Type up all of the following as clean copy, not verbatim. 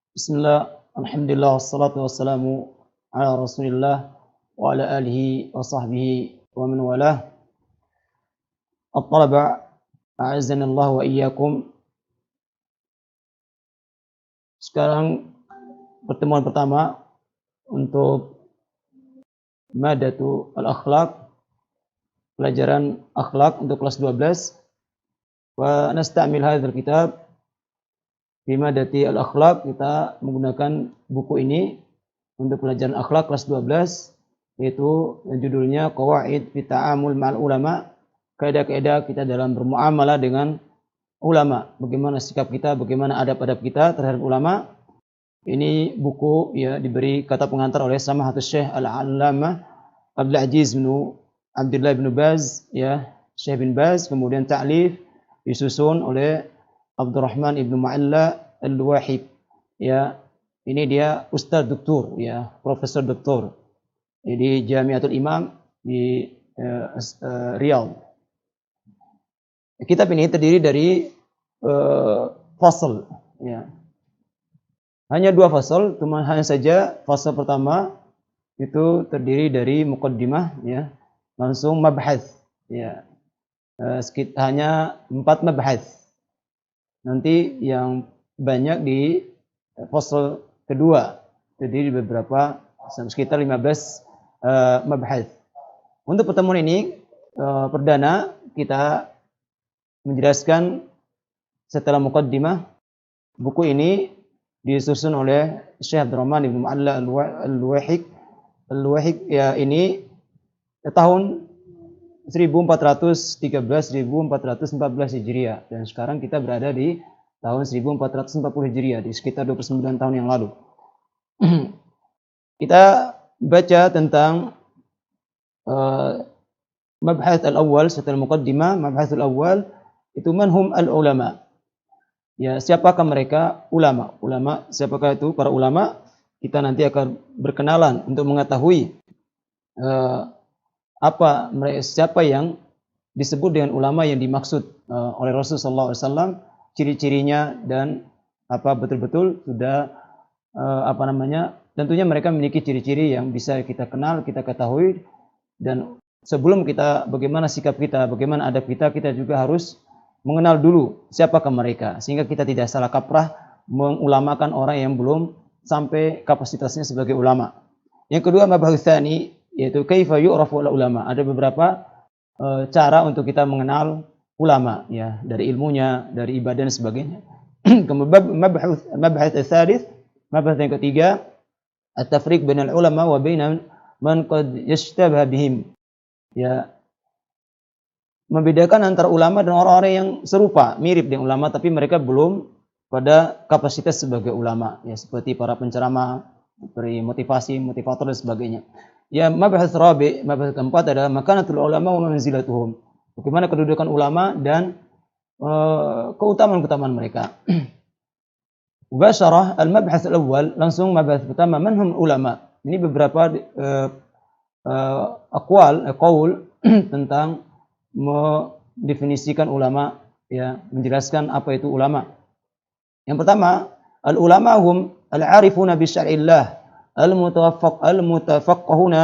Bismillah, alhamdulillah, wassalatu wassalamu ala rasulillah wa ala alihi wa sahbihi wa man walah. At-talaba, a'azzani Allah wa iyyakum. Sekarang pertemuan pertama untuk madatu al-akhlaq, pelajaran akhlak untuk kelas 12. Wa nasta'mil hadzal kitab fi madati al-akhlaq. Kita menggunakan buku ini untuk pelajaran akhlak kelas 12, yaitu judulnya Qawaid fi Ta'amul ma'al Ulama, kaidah-kaidah kita dalam bermuamalah dengan ulama. Bagaimana sikap kita, bagaimana adab-adab kita terhadap ulama. Ini buku ya diberi kata pengantar oleh Samahatus Syekh Al-Allamah Abdul Aziz bin Abdullah bin Baz ya, Syekh bin Baz, kemudian ta'lif disusun oleh Abdurrahman ibnu Ma'alla Al-Wahib ya. Ini dia Ustaz Doktor ya, Profesor Doktor di Jamiatul Imam di Riyadh. Kitab ini terdiri dari fasal ya. Hanya 2 fasal, hanya saja fasal pertama itu terdiri dari muqaddimah ya, langsung mabhath ya. Hanya 4 mabhath. Nanti yang banyak di fasal kedua terdiri beberapa sekitar 15 mabhath. Untuk pertemuan ini perdana kita menjelaskan setelah muqaddimah. Buku ini disusun oleh Syekh Abdurrahman ibnu Ma'alla Al-Wahid ya, ini tahun 1413 1414 Hijriah, dan sekarang kita berada di tahun 1440 Hijriah, di sekitar 29 tahun yang lalu. Kita baca tentang mabhath al-awwal setelah muqaddimah. Mabhath al-awwal itu manhum al-ulama. Ya, siapakah mereka? Ulama. Ulama, siapakah itu para ulama? Kita nanti akan berkenalan untuk mengetahui siapa yang disebut dengan ulama yang dimaksud oleh Rasulullah SAW, ciri-cirinya, dan apa betul-betul sudah tentunya mereka memiliki ciri-ciri yang bisa kita kenal, kita ketahui. Dan sebelum kita bagaimana sikap kita, bagaimana adab kita, kita juga harus mengenal dulu siapakah mereka, sehingga kita tidak salah kaprah mengulamakan orang yang belum sampai kapasitasnya sebagai ulama. Yang kedua, mabahus tsani, yaitu kaifa yu'rafu ulama. Ada beberapa cara untuk kita mengenal ulama ya, dari ilmunya, dari ibadah dan sebagainya. Kemudian mabahus tsalits, mabahus yang ketiga, at-tafriq bainal ulama wa baina man qad yashtabaha bihim. Ya, membedakan antara ulama dan orang-orang yang serupa, mirip dengan ulama tapi mereka belum pada kapasitas sebagai ulama ya, seperti para penceramah, beri motivasi, motivator dan sebagainya. Ya, mabahats rabi', mabahats keempat adalah makanatul ulama wa manzilatuhum. Bagaimana kedudukan ulama dan keutamaan-keutamaan mereka. Mubasyarah al-mabhats al-awwal, langsung mabahats pertama, manhum ulama. Ini beberapa qaul tentang mendefinisikan ulama ya, menjelaskan apa itu ulama. Yang pertama, al-ulama hum al-arifuna bi syar'illah, al-mutafaqqihuna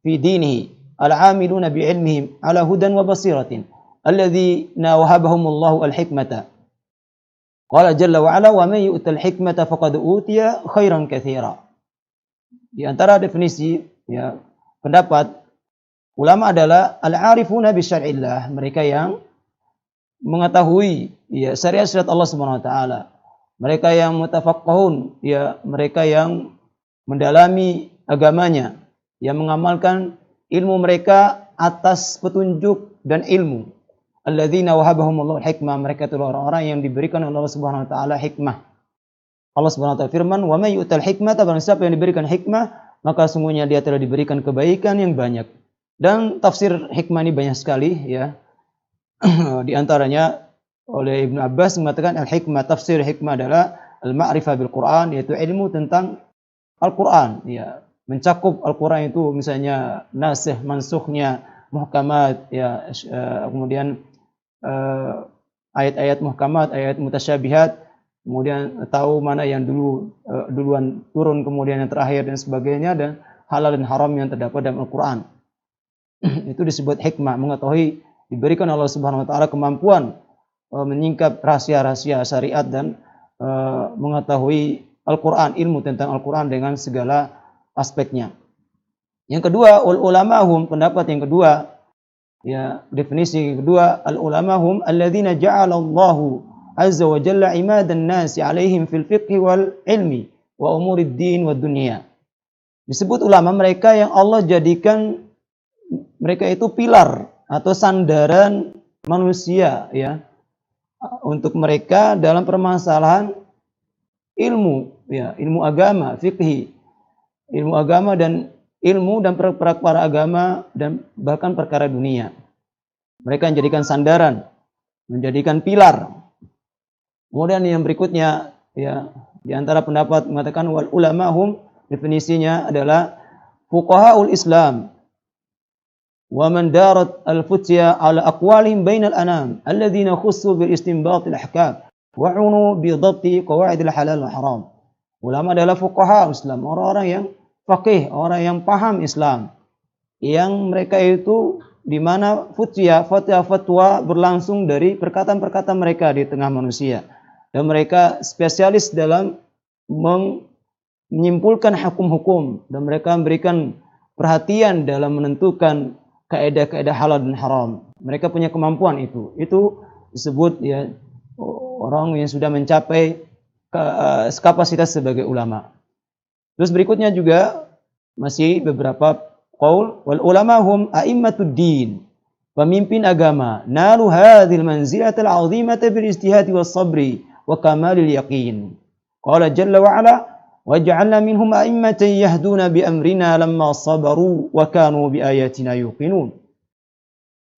fi dinihi, al-amiluna bi ilmihim ala hudan wa basiratin, alladhina wahabahumullahu al-hikmata. Qala jalla wa ala wa man yu'tal hikmata faqad utiya khairan katsira. Di antara definisi ya, pendapat ulama adalah al-arifuna bi syar'illah, mereka yang mengetahui ya syariat Allah Subhanahu wa taala. Mereka yang mutafaqqihun ya, mereka yang mendalami agamanya, yang mengamalkan ilmu mereka atas petunjuk dan ilmu. Alladzina wahabahumullahu hikmah, mereka itu orang-orang yang diberikan oleh Allah Subhanahu wa taala hikmah. Allah Subhanahu wa taala firman, "Wa may yu'tal hikmata", barang siapa yang diberikan hikmah, maka sungguhnya dia telah diberikan kebaikan yang banyak. Dan tafsir hikmah ini banyak sekali ya. Di antaranya oleh Ibnu Abbas mengatakan al-hikmah, tafsir hikmah adalah al-ma'rifah bil Quran, yaitu ilmu tentang Al-Quran ya, mencakup Al-Quran itu misalnya nasikh, mansukhnya, muhkamat ya, kemudian ayat-ayat muhkamat, ayat mutasyabihat, kemudian tahu mana yang duluan turun, kemudian yang terakhir dan sebagainya, dan halal dan haram yang terdapat dalam Al-Quran. Itu disebut hikmah, mengetahui, diberikan Allah Subhanahu wa taala kemampuan menyingkap rahasia-rahasia syariat dan mengetahui Al-Quran, ilmu tentang Al-Quran dengan segala aspeknya. Yang kedua, ulamahum, pendapat yang kedua, ya, definisi yang kedua, al-ulamahum alladzina ja'alallahu azza wa jalla imadan nasi alaihim fil fiqhi wal ilmi wa umurid din wa dunya. Disebut ulama mereka yang Allah jadikan mereka itu pilar atau sandaran manusia, ya, untuk mereka dalam permasalahan ilmu, ya, ilmu agama, fikih, ilmu agama dan ilmu dan perkara agama dan bahkan perkara dunia. Mereka menjadikan sandaran, menjadikan pilar. Kemudian yang berikutnya, ya, di antara pendapat mengatakan wal ulamahum, definisinya adalah fuqahaul Islam wa man darat al-futya ala aqwalihim bainal anam alladzina khussu bil istinbat al-ahkam wa unu bi dhabti qawaid al-halal wal haram. Ulama adalah fuqaha Islam, orang-orang yang faqih, orang yang paham Islam, yang mereka itu di mana futya, fatwa berlangsung dari perkataan-perkataan mereka di tengah manusia, dan mereka spesialis dalam menyimpulkan hukum-hukum, dan mereka memberikan perhatian dalam menentukan kaidah-kaidah halal dan haram. Mereka punya kemampuan itu disebut, ya, orang yang sudah mencapai kapasitas sebagai ulama. Terus berikutnya juga masih beberapa qaul wal ulama hum a'immatud din, pemimpin agama, nalu hadhil manzilatal 'azimata bil ijtihad was sabri wa kamalil yaqin. Qala jalla wa ala waj'alna minhum a'immatan yahduna bi amrina lamma sabaru wa kanu bi ayatina yuqinun.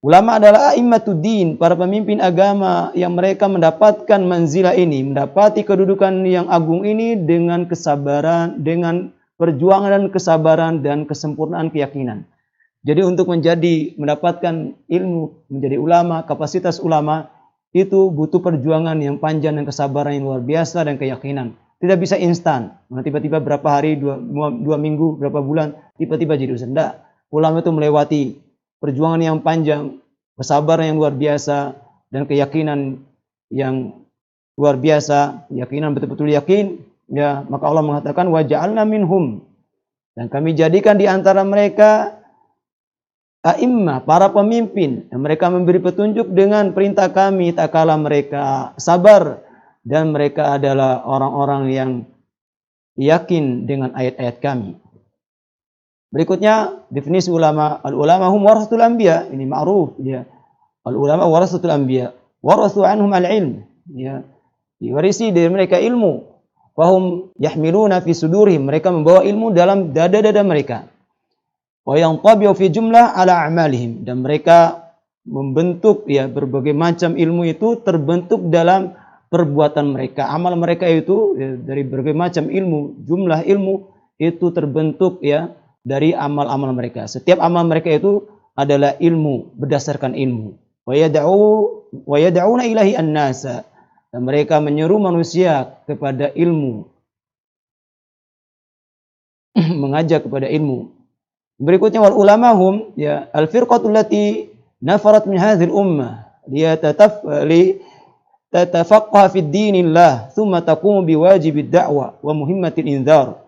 Ulama adalah a'immatud din, para pemimpin agama yang mereka mendapatkan manzilah ini, mendapati kedudukan yang agung ini dengan kesabaran, dengan perjuangan dan kesabaran dan kesempurnaan keyakinan. Jadi untuk mendapatkan ilmu, menjadi ulama, kapasitas ulama itu butuh perjuangan yang panjang dan kesabaran yang luar biasa dan keyakinan. Tidak bisa instan. Tiba-tiba berapa hari, dua minggu, berapa bulan, tiba-tiba jadi ustaz. Tidak. Ulama itu melewati perjuangan yang panjang, kesabaran yang luar biasa, dan keyakinan yang luar biasa. Keyakinan betul-betul yakin. Ya, maka Allah mengatakan wa ja'alna minhum, dan kami jadikan di antara mereka a'immah, para pemimpin, dan mereka memberi petunjuk dengan perintah kami tak kala mereka sabar, dan mereka adalah orang-orang yang yakin dengan ayat-ayat kami. Berikutnya definisi ulama, al-ulama hum warasatul anbiya, ini ma'ruf, ya. Al-ulama warasatul anbiya, warasu anhum al-ilm, ya. Diwarisi dari mereka ilmu. Wahum yahmiluna fi sudurihim, mereka membawa ilmu dalam dada-dada mereka. Wa yantabi'u fi jumlah ala a'malihim, dan mereka membentuk, ya, berbagai macam ilmu itu terbentuk dalam perbuatan mereka. Amal mereka itu, ya, dari berbagai macam ilmu, jumlah ilmu itu terbentuk, ya, dari amal-amal mereka. Setiap amal mereka itu adalah ilmu, berdasarkan ilmu. Wa yad'una ilahi an-nasa, dan mereka menyeru manusia kepada ilmu, mengajak kepada ilmu. Berikutnya wal ulamahum, ya, al-firqatul lati nafarat min hadhil ummah tatafaqqa fi dinillah thumma taqumu biwajibid da'wah wa muhimmatil inzar.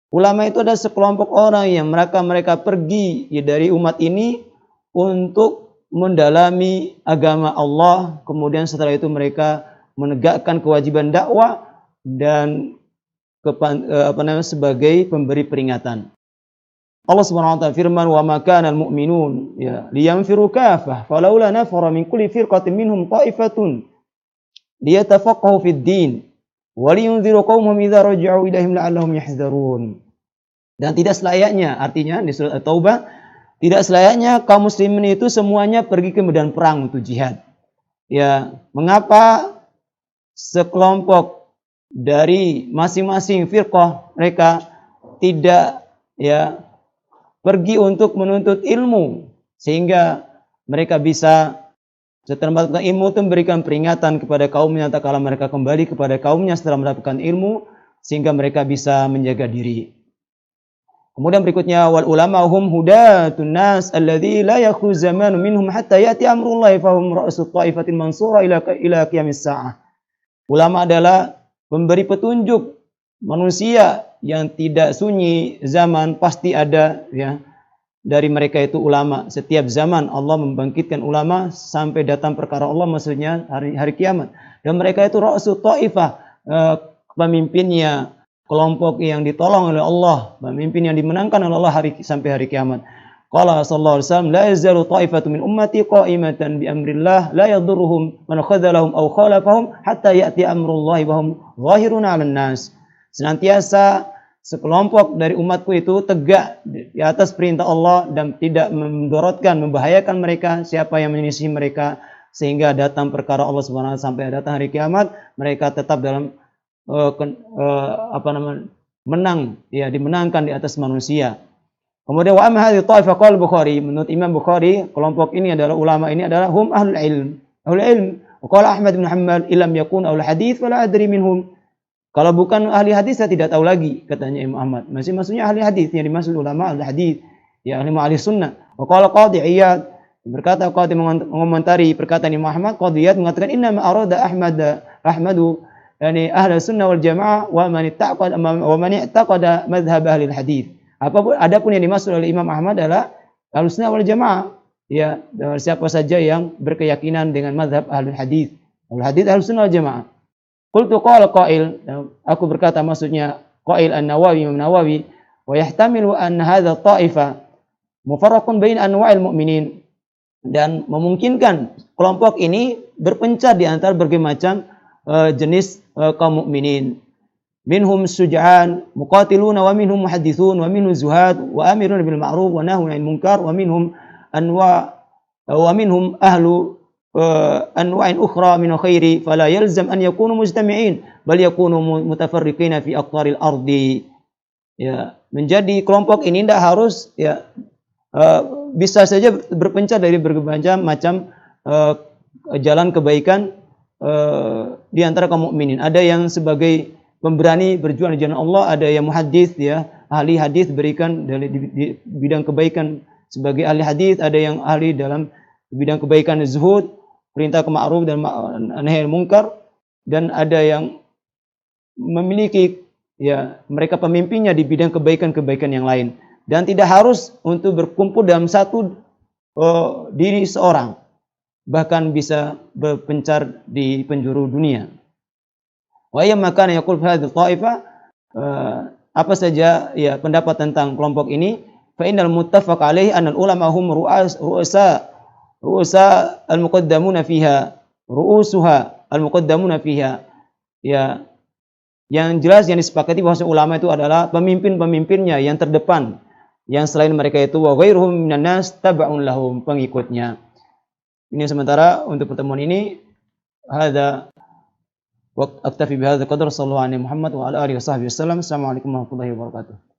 Ulama itu adalah sekelompok orang yang mereka pergi, ya, dari umat ini untuk mendalami agama Allah, kemudian setelah itu mereka menegakkan kewajiban dakwah dan sebagai pemberi peringatan. Allah Subhanahu wa taala firman wa ma kana al-mu'minun, ya, liyanfiru kaffah falaula nafara min kulli firqatin minhum ta'ifatun liyatafaqahu fid din wa liyunziru qaumahum idza raja'u ilaihim la'allahum yahdzarun. Dan tidak selayaknya, artinya di surat At-Taubah, tidak selayaknya kaum muslimin itu semuanya pergi ke medan perang untuk jihad. Ya, mengapa sekelompok dari masing-masing firqah mereka tidak, ya, pergi untuk menuntut ilmu sehingga mereka bisa Setelah mendapatkan ilmu itu memberikan peringatan kepada kaumnya tak kala mereka kembali kepada kaumnya setelah mendapatkan ilmu sehingga mereka bisa menjaga diri. Kemudian berikutnya wal ulama hum hudatun nas alladzi la yakhlu zamanu minhum hatta ya'ti amrullahi fahum ra'su ta'ifatin mansura ila qiyamis sa'ah. Ulama adalah pemberi petunjuk manusia yang tidak sunyi zaman, pasti ada ya. Dari mereka itu ulama. Setiap zaman Allah membangkitkan ulama sampai datang perkara Allah, maksudnya hari kiamat. Dan mereka itu ra'su ta'ifah, pemimpinnya kelompok yang ditolong oleh Allah, pemimpin yang dimenangkan oleh Allah sampai hari kiamat. Qala sallallahu alaihi wasallam, la yazalu ta'ifatu min ummati qa'imatan bi amrillah la yadurruhum man khadhalahum aw khalafahum hatta ya'ti amrullahi wa hum zahirun 'alan nas. Senantiasa sekelompok dari umatku itu tegak di atas perintah Allah dan tidak mendorotkan, membahayakan mereka siapa yang menyelisih mereka sehingga datang perkara Allah Subhanahu wa taala sampai datang hari kiamat, mereka tetap dalam menang, ya, dimenangkan di atas manusia. Kemudian wa amma hadhihi ta'ifah qala Bukhari, menurut Imam Bukhari, kelompok ini adalah ulama ini adalah hum ahlul ilm. Ahlul ilm. Wa qala Ahmad bin Hanbal illam yakun ahlul hadits fala adri minhum. Kalau bukan ahli hadis saya tidak tahu lagi, katanya Imam Ahmad. Maksudnya ahli hadis, yang dimaksud ulama ahli hadis, ya ahli sunnah. Wa qala Qadhi Iyad, berkata Qadhi mengomentari perkataan Imam Ahmad, Qadhi Iyad mengatakan inna ma arada Ahmadu yani ahli sunnah wal jamaah wa man i'taqada madhhab ahli hadis. Adapun yang dimaksud oleh Imam Ahmad adalah ahli sunnah wal jamaah, ya, siapa saja yang berkeyakinan dengan madhab ahli hadis. Ahli hadis ahli sunnah wal jamaah. Qultu qala qail, aku berkata maksudnya qail An-Nawawi, Imam Nawawi, wa yahtamilu an hadha ta'ifa mufarraqun bain anwa'il mu'minin, dan memungkinkan kelompok ini berpencar di antara berbagai macam jenis kaum mukminin. Minhum suja'an muqatiluna wa minhum muhaddithun wa minhum zuhad wa amirun bil ma'ruf wa nahun 'anil munkar wa minhum ahlu anwa'in ukhra min khairi fala yalzam an yakunu mujtami'in bal yakunu mutafarriqina fi aqtaril ardi. Ya, menjadi kelompok ini tidak harus ya bisa saja berpencar dari berbagai macam jalan kebaikan di antara kaum mukminin. Ada yang sebagai pemberani berjuang di jalan Allah, ada yang muhaddits, ya, ahli hadis berikan di bidang kebaikan sebagai ahli hadis, ada yang ahli dalam bidang kebaikan zuhud, perintah ke ma'ruf dan nahi anil munkar, dan ada yang memiliki, ya, mereka pemimpinnya di bidang kebaikan-kebaikan yang lain, dan tidak harus untuk berkumpul dalam satu diri seorang, bahkan bisa berpencar di penjuru dunia. Wa ya makana yaqul fi hadhihi ta'ifah, apa saja ya pendapat tentang kelompok ini, fa innal muttafaq alaihi anna ulama hum ru'usa al-muqaddamuna fiha, ru'usuha al-muqaddamuna fiha. Ya, yang jelas yang disepakati bahwa ulama itu adalah pemimpin-pemimpinnya yang terdepan, yang selain mereka itu wa ghairuhum minan nas tab'un lahum, pengikutnya. Ini sementara untuk pertemuan ini hadza wa aktafi bihadza qadar sallallahu alaihi Muhammad wa ala alihi washabbihi wasallam. Assalamualaikum warahmatullahi wabarakatuh.